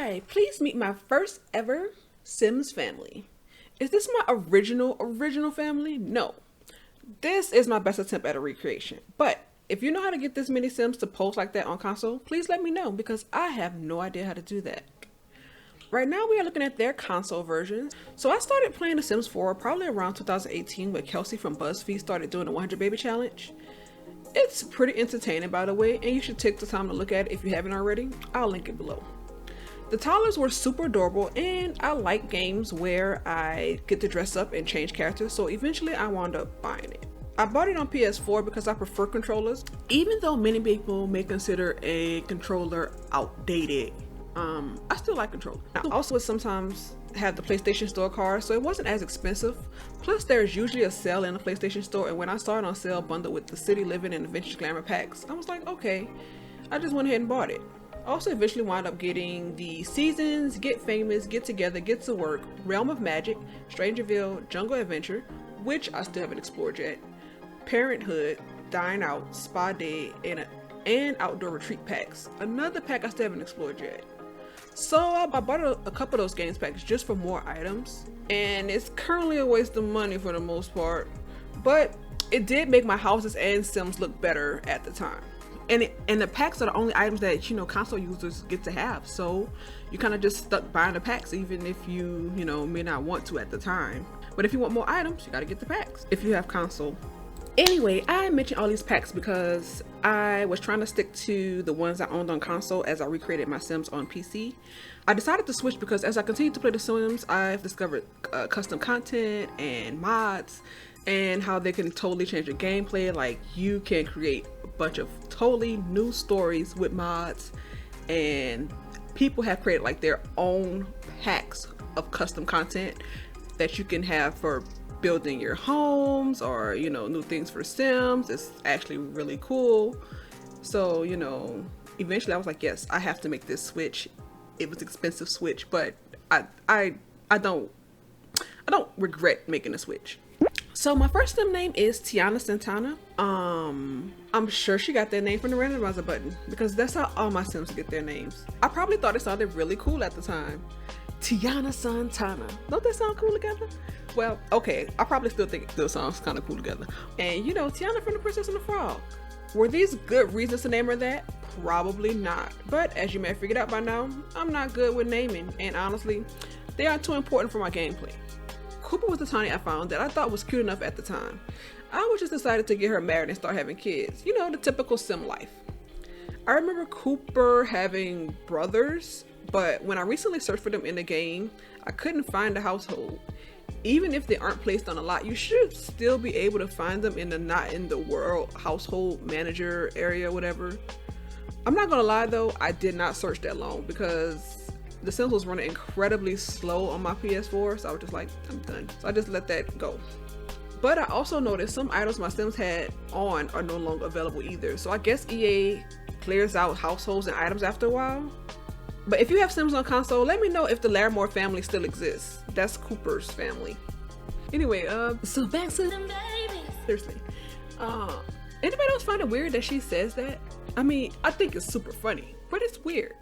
Hi, please meet my first ever Sims family. Is this my original family? No. This is my best attempt at a recreation. But if you know how to get this many Sims to post like that on console, please let me know because I have no idea how to do that. Right now we are looking at their console version. So I started playing The Sims 4 probably around 2018 when Kelsey from BuzzFeed started doing the 100 Baby Challenge. It's pretty entertaining, by the way, and you should take the time to look at it if you haven't already. I'll link it below. The toddlers were super adorable, and I like games where I get to dress up and change characters, so eventually I wound up buying it. I bought it on PS4 because I prefer controllers, even though many people may consider a controller outdated. I still like controllers. I also would sometimes have the PlayStation Store card, so it wasn't as expensive. Plus, there's usually a sale in the PlayStation Store, and when I saw it on sale bundled with the City Living and the Vintage Glamour packs, I was like, okay. I just went ahead and bought it. I also eventually wound up getting the Seasons, Get Famous, Get Together, Get to Work, Realm of Magic, Strangerville, Jungle Adventure, which I still haven't explored yet, Parenthood, Dine Out, Spa Day, and Outdoor Retreat packs. Another pack I still haven't explored yet. So I bought a couple of those games packs just for more items, and it's currently a waste of money for the most part, but it did make my houses and Sims look better at the time. And the packs are the only items that, you know, console users get to have, so you kind of just stuck buying the packs even if you may not want to at the time. But if you want more items, you gotta get the packs if you have console. Anyway, I mentioned all these packs because I was trying to stick to the ones I owned on console as I recreated my Sims on PC. I decided to switch because as I continue to play The Sims, I've discovered custom content and mods and how they can totally change the gameplay. Like, you can create a bunch of totally new stories with mods, and people have created like their own packs of custom content that you can have for building your homes or new things for Sims. It's actually really cool. So eventually I was like, yes, I have to make this switch. It was an expensive switch, but I don't regret making a switch. So my first Sim name is Tiana Santana. I'm sure she got that name from the randomizer button because that's how all my Sims get their names. I probably thought it sounded really cool at the time. Tiana Santana. Don't that sound cool together? Well, okay, I probably still think those sounds kind of cool together. And Tiana from The Princess and the Frog. Were these good reasons to name her that? Probably not. But as you may have figured out by now, I'm not good with naming, and honestly, they aren't too important for my gameplay. Cooper was the Tiny I found that I thought was cute enough at the time. I was just decided to get her married and start having kids. The typical Sim life. I remember Cooper having brothers, but when I recently searched for them in the game, I couldn't find the household. Even if they aren't placed on a lot, you should still be able to find them in the not in the world household manager area, whatever. I'm not gonna lie though, I did not search that long because The Sims was running incredibly slow on my PS4, so I was just like, I'm done. So I just let that go. But I also noticed some items my Sims had on are no longer available either. So I guess EA clears out households and items after a while. But if you have Sims on console, let me know if the Larimore family still exists. That's Cooper's family. Anyway, so back to them babies. Seriously. Anybody else find it weird that she says that? I mean, I think it's super funny, but it's weird.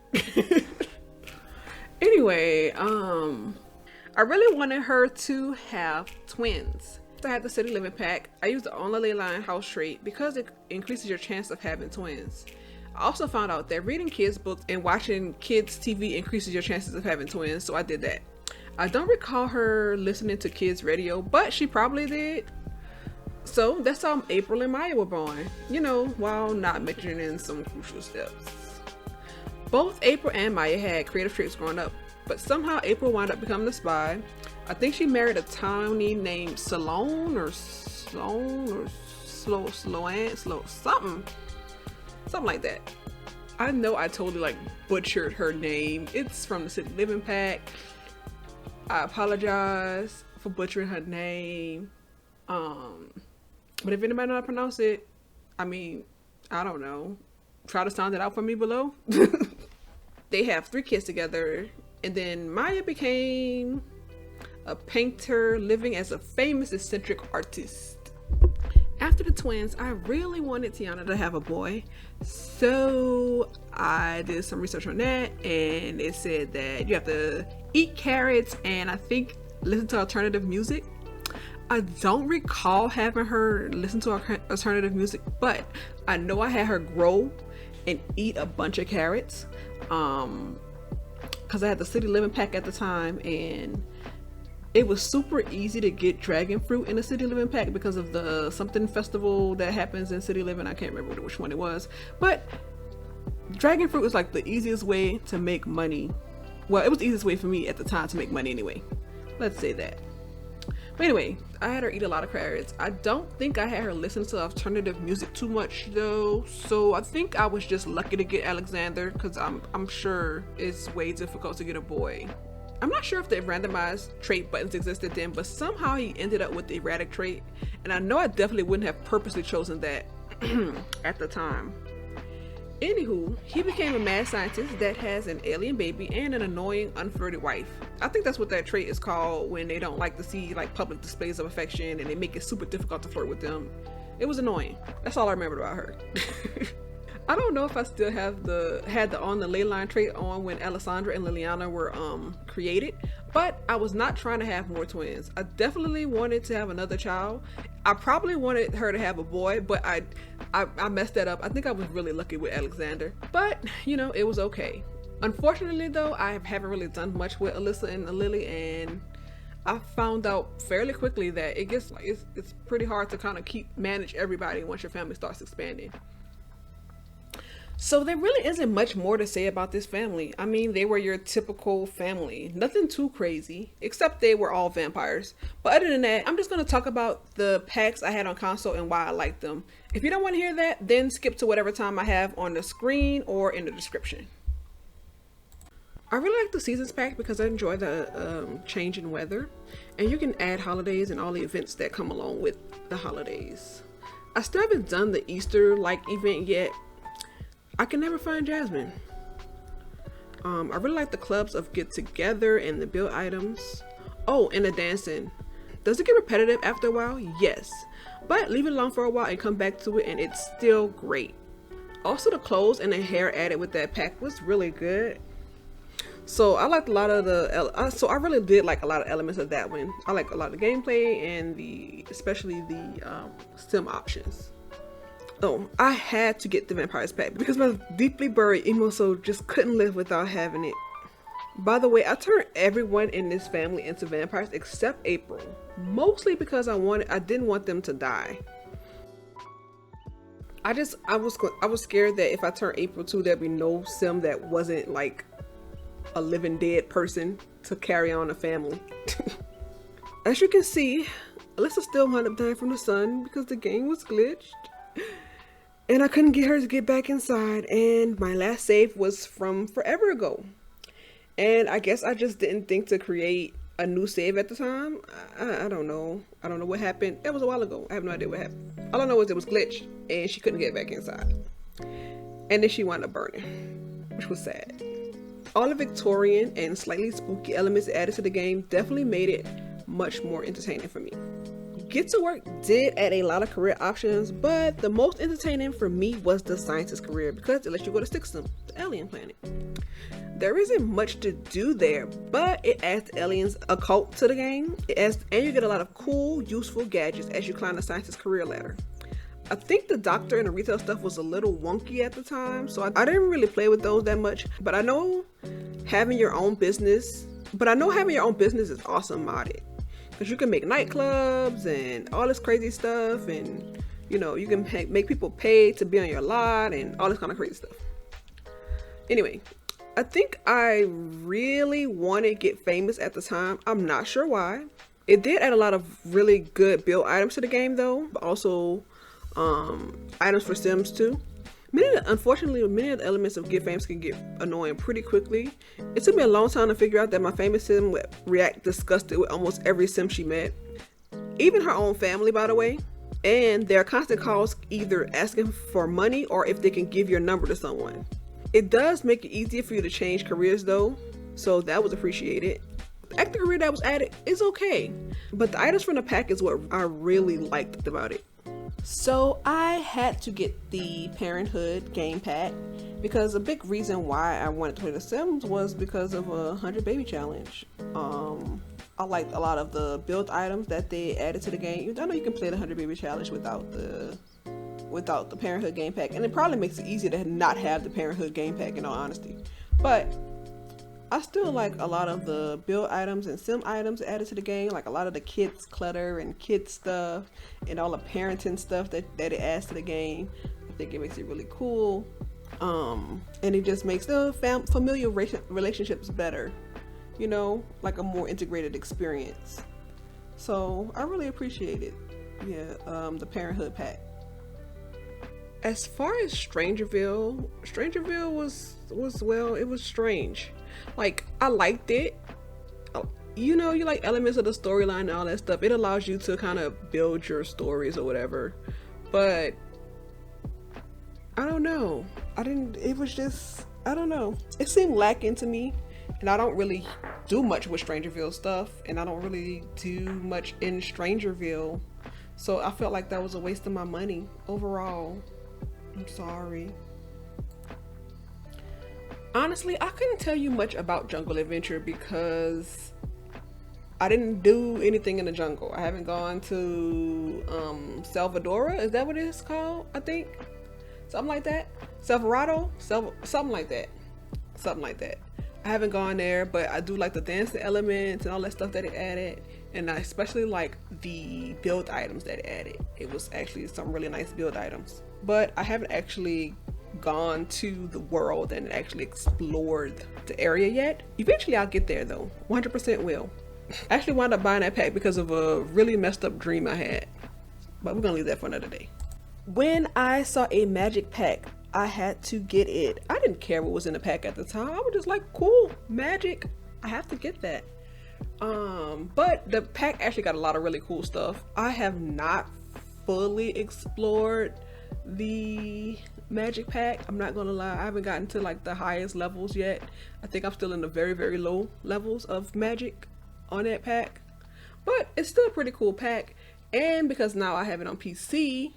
Anyway, I really wanted her to have twins. I had the City Living pack. I used the Only Line house trait because it increases your chance of having twins. I also found out that reading kids books and watching kids TV increases your chances of having twins, so I did that. I don't recall her listening to kids radio, but she probably did. So that's how April and Maya were born, while not mentioning some crucial steps. Both April and Maya had creative traits growing up, but somehow April wound up becoming the spy. I think she married a townie named Sloan or something like that. I know I totally butchered her name. It's from the City Living pack. I apologize for butchering her name. But if anybody know how to pronounce it, I mean, I don't know. Try to sound it out for me below. They have 3 kids together, and then Maya became a painter living as a famous eccentric artist. After the twins, I really wanted Tiana to have a boy, so I did some research on that, and it said that you have to eat carrots and I think listen to alternative music. I don't recall having her listen to alternative music, but I know I had her grow and eat a bunch of carrots because I had the City Living pack at the time, and it was super easy to get dragon fruit in the City Living pack because of the something festival that happens in City Living. I can't remember which one it was, but dragon fruit is like the easiest way to make money. Well, it was the easiest way for me at the time to make money anyway. Let's say that. But anyway, I had her eat a lot of carrots. I don't think I had her listen to alternative music too much though, so I think I was just lucky to get Alexander, because I'm sure it's way difficult to get a boy. I'm not sure if the randomized trait buttons existed then, but somehow he ended up with the erratic trait, and I know I definitely wouldn't have purposely chosen that at the time. Anywho, he became a mad scientist that has an alien baby and an annoying, unflirted wife. I think that's what that trait is called, when they don't like to see like public displays of affection and they make it super difficult to flirt with them. It was annoying. That's all I remembered about her. I don't know if I still had the on the ley line trait on when Alessandra and Liliana were created, but I was not trying to have more twins. I definitely wanted to have another child. I probably wanted her to have a boy, but I messed that up. I think I was really lucky with Alexander, but you know, it was okay. Unfortunately though, I haven't really done much with Alyssa and Lily, and I found out fairly quickly that it gets like it's pretty hard to kind of manage everybody once your family starts expanding. So there really isn't much more to say about this family. I mean, they were your typical family. Nothing too crazy, except they were all vampires. But other than that, I'm just going to talk about the packs I had on console and why I liked them. If you don't want to hear that, then skip to whatever time I have on the screen or in the description. I really like the Seasons pack because I enjoy the change in weather. And you can add holidays and all the events that come along with the holidays. I still haven't done the Easter-like event yet. I can never find Jasmine. I really like the clubs of get together and the build items. Oh, and the dancing. Does it get repetitive after a while? Yes. But leave it alone for a while and come back to it and it's still great. Also, the clothes and the hair added with that pack was really good. So I liked a lot of I really did like a lot of elements of that one. I like a lot of the gameplay and especially the sim options. Oh, I had to get the Vampires pack because my deeply buried emo soul just couldn't live without having it. By the way, I turned everyone in this family into vampires except April, mostly because I didn't want them to die. I was scared that if I turned April too, there'd be no sim that wasn't like a living dead person to carry on a family. As you can see, Alyssa still wound up dying from the sun because the game was glitched. And I couldn't get her to get back inside, and my last save was from forever ago. And I guess I just didn't think to create a new save at the time. I don't know. I don't know what happened. That was a while ago. I have no idea what happened. All I know is it was glitched, and she couldn't get back inside. And then she wound up burning, which was sad. All the Victorian and slightly spooky elements added to the game definitely made it much more entertaining for me. Get to Work did add a lot of career options, but the most entertaining for me was the scientist career because it lets you go to Stixum, the alien planet. There isn't much to do there, but it adds the aliens occult to the game, and you get a lot of cool, useful gadgets as you climb the scientist career ladder. I think the doctor and the retail stuff was a little wonky at the time, so I didn't really play with those that much, but I know having your own business is awesome modded. Because you can make nightclubs and all this crazy stuff, and you know, you can make people pay to be on your lot and all this kind of crazy stuff. Anyway, I think I really wanted Get Famous at the time. I'm not sure why. It did add a lot of really good build items to the game though, but also items for Sims too. Unfortunately, many of the elements of Get Famous can get annoying pretty quickly. It took me a long time to figure out that my famous sim would react disgusted with almost every sim she met. Even her own family, by the way. And there are constant calls either asking for money or if they can give your number to someone. It does make it easier for you to change careers though, so that was appreciated. The active career that was added is okay, but the items from the pack is what I really liked about it. So I had to get the Parenthood game pack because a big reason why I wanted to play The Sims was because of a 100 baby challenge. I liked a lot of the build items that they added to the game. I know you can play the 100 baby challenge without the Parenthood game pack, and it probably makes it easier to not have the Parenthood game pack in all honesty. But I still like a lot of the build items and sim items added to the game, like a lot of the kids clutter and kids stuff and all the parenting stuff that it adds to the game. I think it makes it really cool, and it just makes the familial relationships better, you know, like a more integrated experience. So I really appreciate it. Yeah, the Parenthood pack. As far as Strangerville was well, it was strange. Like, I liked it. You know, you like elements of the storyline and all that stuff. It allows you to kind of build your stories or whatever. But I don't know. It was just, I don't know. It seemed lacking to me. And I don't really do much with Strangerville stuff. And I don't really do much in Strangerville. So I felt like that was a waste of my money overall. I'm sorry. Honestly, I couldn't tell you much about Jungle Adventure because I didn't do anything in the jungle. I haven't gone to Salvadora. Is that what it's called? I think something like that. Salvarado, something like that. I haven't gone there, but I do like the dancing elements and all that stuff that it added, and I especially like the build items that it added. It was actually some really nice build items, but I haven't actually gone to the world and actually explored the area yet. Eventually I'll get there though, 100% will. I actually wound up buying that pack because of a really messed up dream I had, but we're gonna leave that for another day. When I saw a magic pack, I had to get it. I didn't care what was in the pack at the time. I was just like, cool, magic, I have to get that. But the pack actually got a lot of really cool stuff. I have not fully explored the magic pack, I'm not gonna lie. I haven't gotten to like the highest levels yet. I think I'm still in the very, very low levels of magic on that pack, but it's still a pretty cool pack. And because now I have it on PC,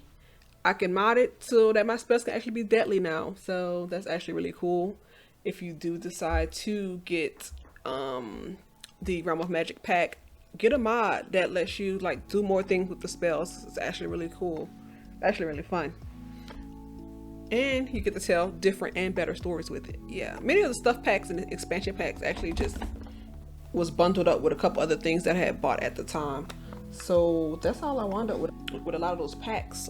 I can mod it so that my spells can actually be deadly now. So that's actually really cool. If you do decide to get the Realm of Magic pack, get a mod that lets you like do more things with the spells. It's actually really cool, actually really fun, and you get to tell different and better stories with it. Yeah, many of the stuff packs and the expansion packs actually just was bundled up with a couple other things that I had bought at the time. So that's all I wound up with a lot of those packs.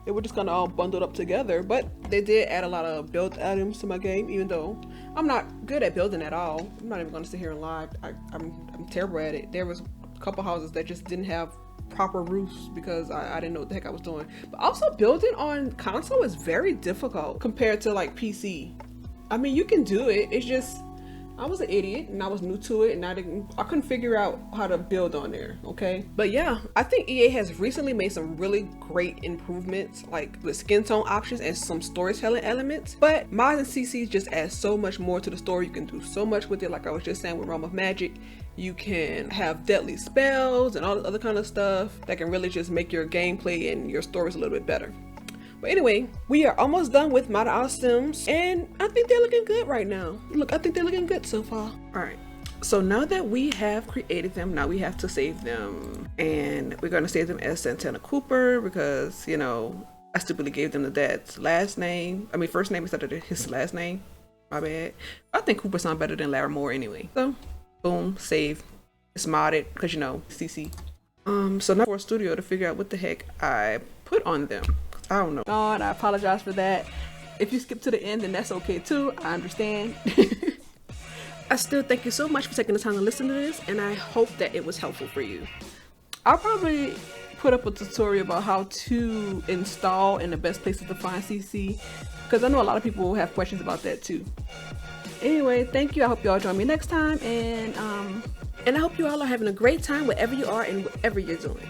They were just kind of all bundled up together, but they did add a lot of build items to my game, even though I'm not good at building at all. I'm not even going to sit here and lie. I'm terrible at it. There was a couple houses that just didn't have proper roofs because I didn't know what the heck I was doing. But also building on console is very difficult compared to like PC. I mean, you can do it. It's just I was an idiot and I was new to it, and I couldn't figure out how to build on there. Okay, but yeah, I think EA has recently made some really great improvements, like the skin tone options and some storytelling elements. But mods and CCs just add so much more to the story. You can do so much with it. Like I was just saying with Realm of Magic, you can have deadly spells and all this other kind of stuff that can really just make your gameplay and your stories a little bit better. But anyway, we are almost done with Model Our Sims, and I think they're looking good right now. Look, I think they're looking good so far. All right, so now that we have created them, now we have to save them, and we're going to save them as Santana Cooper because, you know, I stupidly gave them the dad's last name. I mean, first name instead of his last name. My bad. I think Cooper sounds better than Larimore anyway. So, boom, save. It's modded because, you know, CC. So now for a studio to figure out what the heck I put on them. I don't know. God, I apologize for that. If you skip to the end, then that's okay too. I understand. I still thank you so much for taking the time to listen to this, and I hope that it was helpful for you. I'll probably put up a tutorial about how to install and the best places to find CC, because I know a lot of people will have questions about that too. Anyway, thank you. I hope you all join me next time, and I hope you all are having a great time wherever you are and whatever you're doing.